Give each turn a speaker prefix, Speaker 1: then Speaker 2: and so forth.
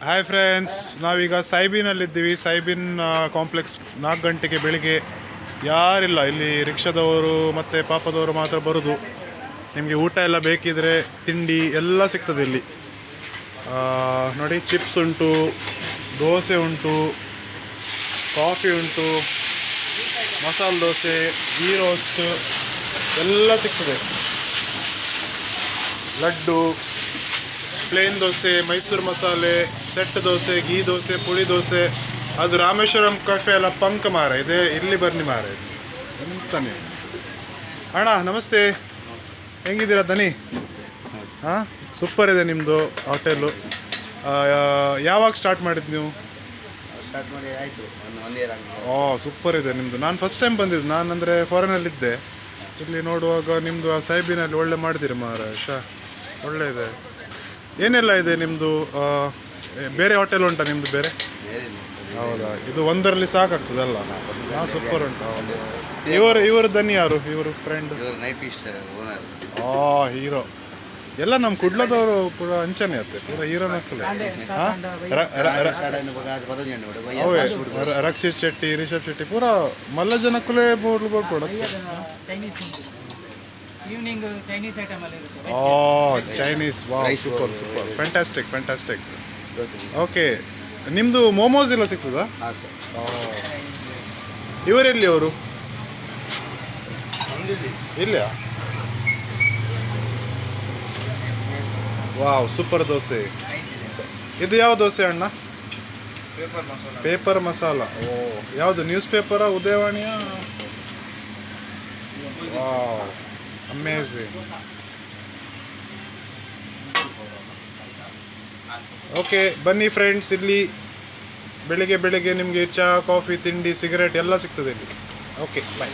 Speaker 1: Hi friends, ನಾವೀಗ ಸೈಬಿನಲ್ಲಿದ್ದೀವಿ. ಸೈಬಿನ್ complex 4 ಗಂಟೆಗೆ ಬೆಳಿಗ್ಗೆ ಯಾರಿಲ್ಲ. ಇಲ್ಲಿ ರಿಕ್ಷಾದವರು ಮತ್ತು ಪಾಪದವರು ಮಾತ್ರ ಬರೋದು. ನಿಮಗೆ ಊಟ ಎಲ್ಲ ಬೇಕಿದ್ರೆ ತಿಂಡಿ ಎಲ್ಲ ಸಿಗ್ತದೆ ಇಲ್ಲಿ. ನೋಡಿ, ಚಿಪ್ಸ್ ಉಂಟು, ದೋಸೆ ಉಂಟು, ಕಾಫಿ ಉಂಟು, ಮಸಾಲೆ ದೋಸೆ, ಗೀ ರೋಸ್ಟ್ ಎಲ್ಲ ಸಿಗ್ತದೆ. ಲಡ್ಡು, ಪ್ಲೇನ್ ದೋಸೆ, ಮೈಸೂರು ಮಸಾಲೆ, ಸೆಟ್ ದೋಸೆ, ಗೀ ದೋಸೆ, ಪುಳಿ ದೋಸೆ. ಅದು ರಾಮೇಶ್ವರಂ ಕೆಫೆ ಎಲ್ಲ ಪಂಕ್ ಮಾರ ಇದೆ. ಇಲ್ಲಿ ಬನ್ನಿ ಮಾರ ಎಂತಾನೆ. ಅಣ್ಣ ನಮಸ್ತೆ, ಹೆಂಗಿದ್ದೀರಾ ದನಿ? ಹಾಂ, ಸೂಪರ್ ಇದೆ ನಿಮ್ಮದು ಹೋಟೆಲು. ಯಾವಾಗ ಸ್ಟಾರ್ಟ್ ಮಾಡಿದ್ದು ನೀವು? ಸೂಪರ್ ಇದೆ ನಿಮ್ಮದು. ನಾನು ಫಸ್ಟ್ ಟೈಮ್ ಬಂದಿದ್ದು. ನಾನು ಅಂದರೆ ಫಾರಿನಲ್ಲಿದ್ದೆ. ಇಲ್ಲಿ ನೋಡುವಾಗ ನಿಮ್ಮದು ಆ ಸೈಬಿನಲ್ಲಿ ಒಳ್ಳೆ ಮಾಡಿದ್ದೀರಿ ಮಾರ. ಒಳ್ಳೆ ಇದೆ. ಏನೆಲ್ಲ ಇದೆ ನಿಮ್ಮದು? ಬೇರೆ ಹೋಟೆಲ್ ಉಂಟಾ ನಿಮ್ಮದು ಬೇರೆ? ಹೌದಾ, ಇದು ಒಂದರಲ್ಲಿ ಸಾಕಾಗ್ತದಲ್ಲ? ಹಾಂ, ಸೂಪರ್ ಉಂಟು. ಇವರು ದನಿ ಯಾರು? ಇವರು ಫ್ರೆಂಡ್? ಹೀರೋ ಎಲ್ಲ ನಮ್ಮ ಕುಡ್ಲದವರು ಪೂರ ಅಂಚನೆ ಆಯ್ತು. ಪೂರ ಹೀರೋ ಮಕ್ಕಳು. ರಕ್ಷಿತ್ ಶೆಟ್ಟಿ, ರಿಷಬ್ ಶೆಟ್ಟಿ ಪೂರ ಮಲ್ಲ ಜನಕ್ಕಲೇ ಬೋರ್ಡ್ ಕೊಡೋದು. Chinese. Wow, super super, fantastic. Okay, ನಿಮ್ಮದು ಮೋಮೋಸ್ ಎಲ್ಲ ಸಿಗ್ತದಾ? ಇವರೆಲ್ಲಿ ಅವರು? ಇಲ್ಲ. Wow, super dosa. ಇದು ಯಾವ ದೋಸೆ ಅಣ್ಣ? ಪೇಪರ್ ಮಸಾಲ. ಯಾವುದು, ನ್ಯೂಸ್ ಪೇಪರಾ, ಉದಯವಾಣಿಯ? Wow, amazing. ಓಕೆ, ಬನ್ನಿ ಫ್ರೆಂಡ್ಸ್. ಇಲ್ಲಿ ಬೆಳಿಗ್ಗೆ ನಿಮಗೆ ಚಹಾ, ಕಾಫಿ, ತಿಂಡಿ, ಸಿಗರೇಟ್ ಎಲ್ಲ ಸಿಗ್ತದೆ ಇಲ್ಲಿ. ಓಕೆ, ಬಾಯ್.